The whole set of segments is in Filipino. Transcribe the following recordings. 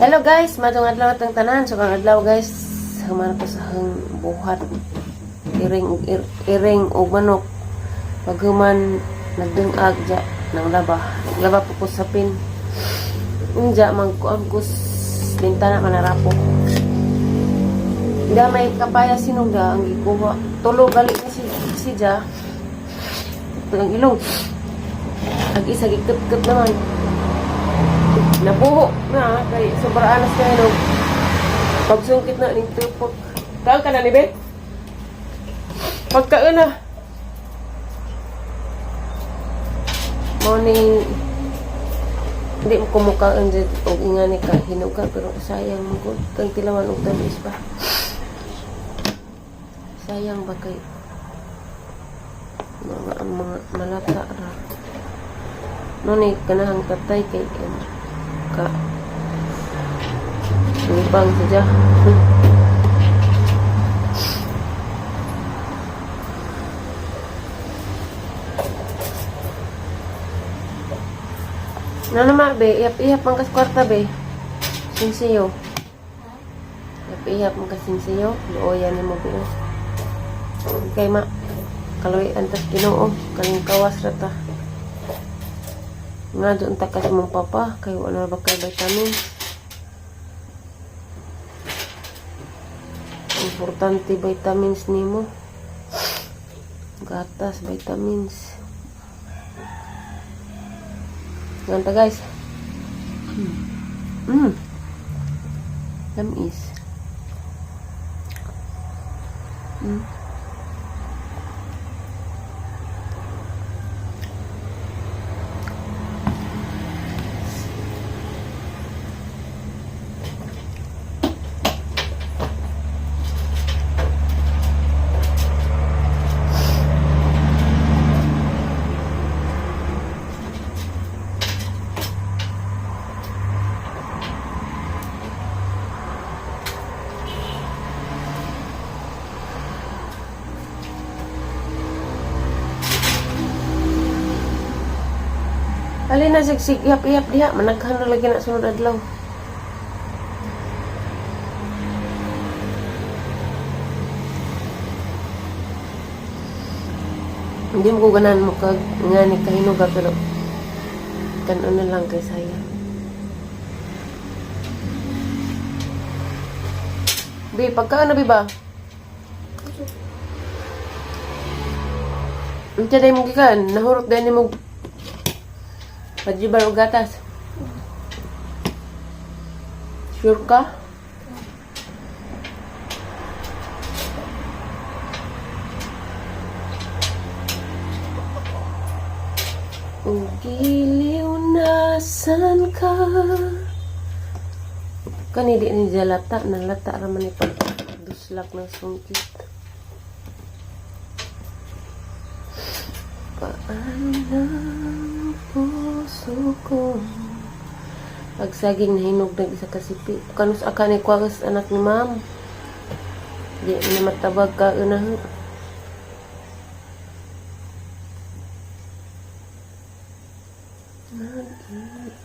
Hello guys, madong adlaw atong tanan. So kang adlaw guys, human ko sa buhat. Iring og manok. Paghuman nagdungag ja nang laba. Laba po ko sa pin. Unja magkuangkus bintana manarapo. Da may kapaya sinugda ang gikuha. Tulo gali ni si ja. Ang ilong. Ag-isa gikep-kep naman. Nabuho na kay sobrang anas na yun. Pagsungkit na ning tupok. Kaon ka na ni be? Pagkaon na. Morning. Hindi mo kumukaan dyan o ingani ka hinuga pero sayang mo ko. Kang tilawan og tamis pa. Sayang ba kay mga malata ra. Noni kanahang tatay kay ka libang saja. Ano naman be, ihap ang kwarta be. Sinsiyo. Ihap ang kasinsiyo. Looyan ni mo be. Okay ma. Kaloy antas Ginoo, kaling kawas rata. Nga doon ta kasi mong papa kay wala ba kay vitamins. Importante vitamins nimo. Gatas, vitamins. Ganta guys. Tamis. Ali na sigsig iyap-iyap diha managhan na lagi na sunod adlaw. Hindi mo ko ganan mo kag ngani kahinuga pero kanon na lang kay saya. Bi pagkaan na bi ba? Unsa day mo gikan nahurot day nimo Pajibar o gatas? Sure ka? O giliw nasan ka? Kani di ni jalata, nalata raman ni pagduslak ng sungkit. Paano puso ko pagsaging nahinog na isa kasipi kanus akan ni kwagas anak ni ma'am di na matabag ka unahan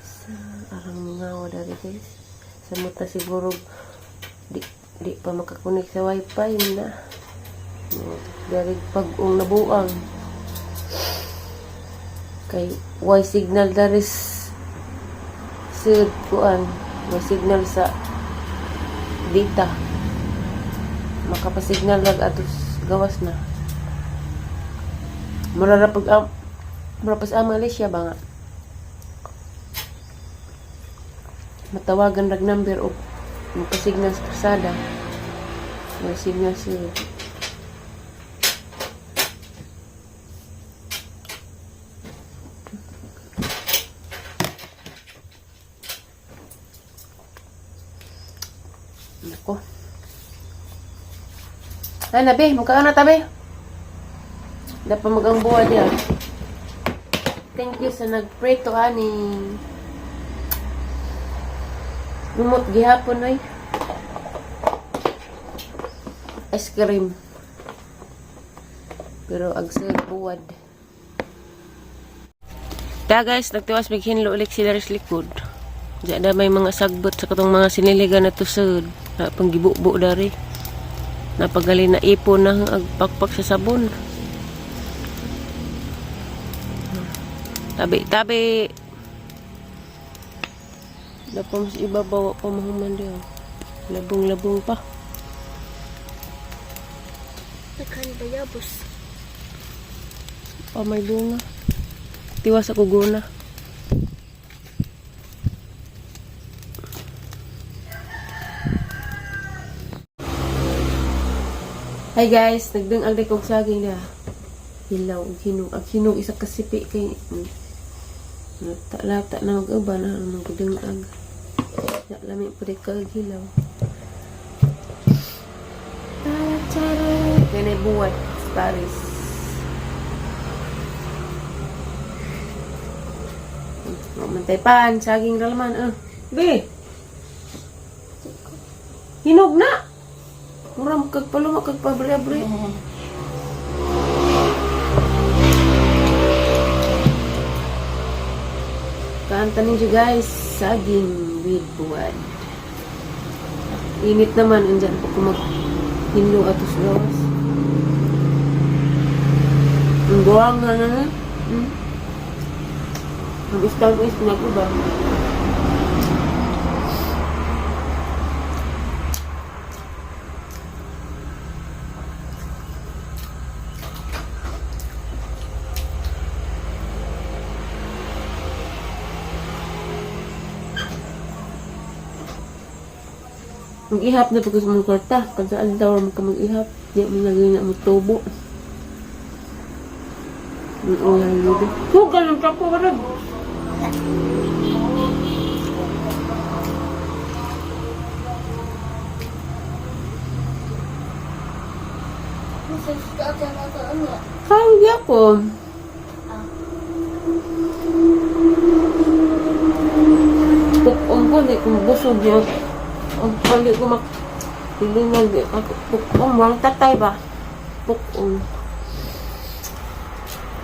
isa arang mga dari guys sa muta siguro di pa makakunik sa wifi na dari pag-ung nabuang kay way signal daris sud kuan way signal sa data makapasignal lag atos gawas na marapas ang Malaysia ba nga matawagan rag number o makasignal sa kasada way signal sud. Ako. Ay, nabi. Magkaan na tabi. Dapat magang buwa diyan. Thank you sa nag-pray to ani. Lumot gihapon ay. Ice cream. Pero agsel buwad. Kaya guys, nagtiwas maghinlo ulit sila rin likod. Diyan na may mga sagbot sa katong mga siniligan na tusod. Na panggibubo dari. Napagali na ipon na agpakpak sa sabon. Tabi. Dapat mas ibabawa pa mahuman diyan. Labong-labong pa. Nagkan bayabos. May bunga. Tiwas ako guna. Hi guys, nagdang agday kog saging na. Hilaw, ag hinog isa kasipi kay lata na mag-uba na magdang ag. Lami pa rin kag hilaw. Kaya buwat Paris. Mantay pan, saging ralaman. Be! Hinog na! Murang kagpalumak, kagpabri-abri. Kanta ninyo guys, saging with buwad. Init naman, andyan po kung mag-hinlo atos gawas. Ang buwang na. Mag-istag is pinag-uba. Mag-ihap na pagkas mong kwarta. Kung saan daw ka mag-ihap. Di mo naging na mo tubo. Ang ulan nyo. Huwag ng tapo ka rin. Kaya ako. Pukong ko, di kong busog niya. Ang pali ko hilinag pukong, walang tatay ba? Pukong.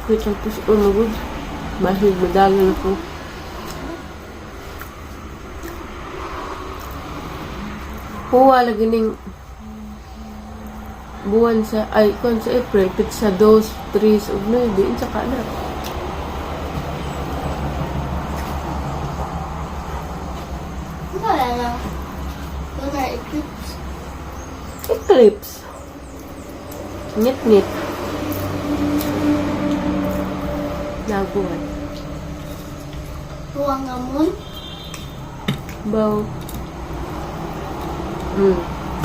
Wait, ang puso na good. Mahig, madagan ako. Huwa lagi ning buwan sa, kon sa April, pit sa 2, 3, o 9, diin sa kana. Wala lang. Wala eclipse. Eclipse. Ngit-ngit. Laguan. Huwag amon. Baw.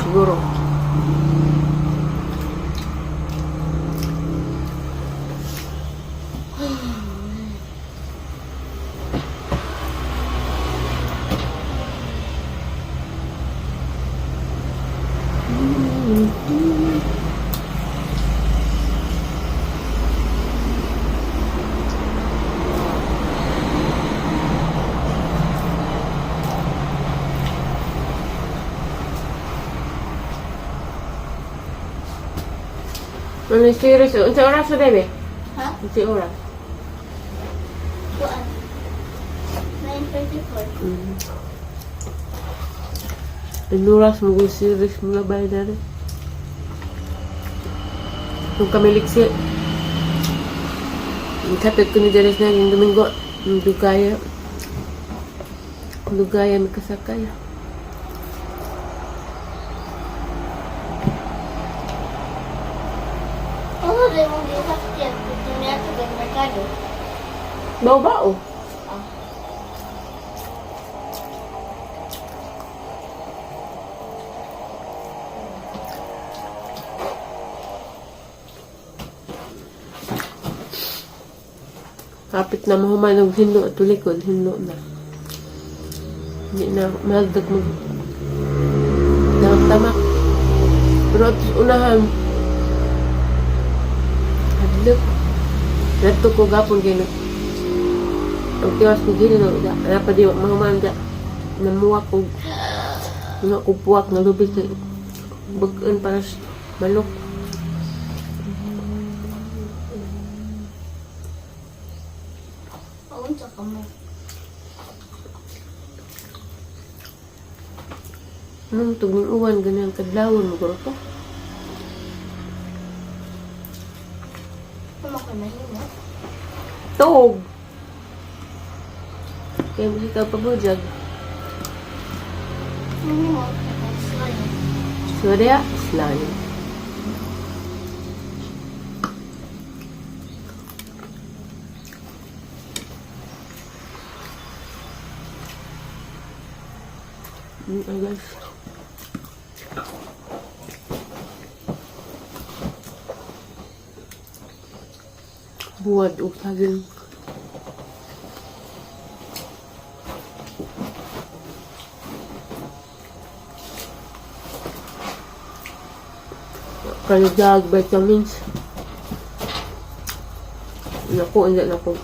Siguro. Ano yung series? Unsa oras sa bebe? Ha? Unsa oras? Kuan. 9:34. Inuras mo yung series mula ba na rin? Kung kami liksi. Kapit ko ni Deres na yung Domingo. Yung Dugaya. Dugaya may kasakay. Ano rin mong gisakyan? Ito niya ito ng merkado. Bao-bao. Kapit na mahuman ng hinlo at tulikod, hinlo na. Hindi na mahagdag mag tamak. Pero at unahan, hadlok. Nato ko gapon kayo. Ang tiwas ko gini, pa di mahuman dyan. Namuwak ko, nga kupuwak na lubis na bagaan para sa manok. Paunsa ka mo. Nung tugning uwan, ganyan kadlawon mo garo to. Ano ko mahina? Tog! Kaya mo ikaw pabujag. Ano mo? Slime. Surya, slime. Guys. Buwad o saging. Kaligag, vitamins. Naku, hindi na ko.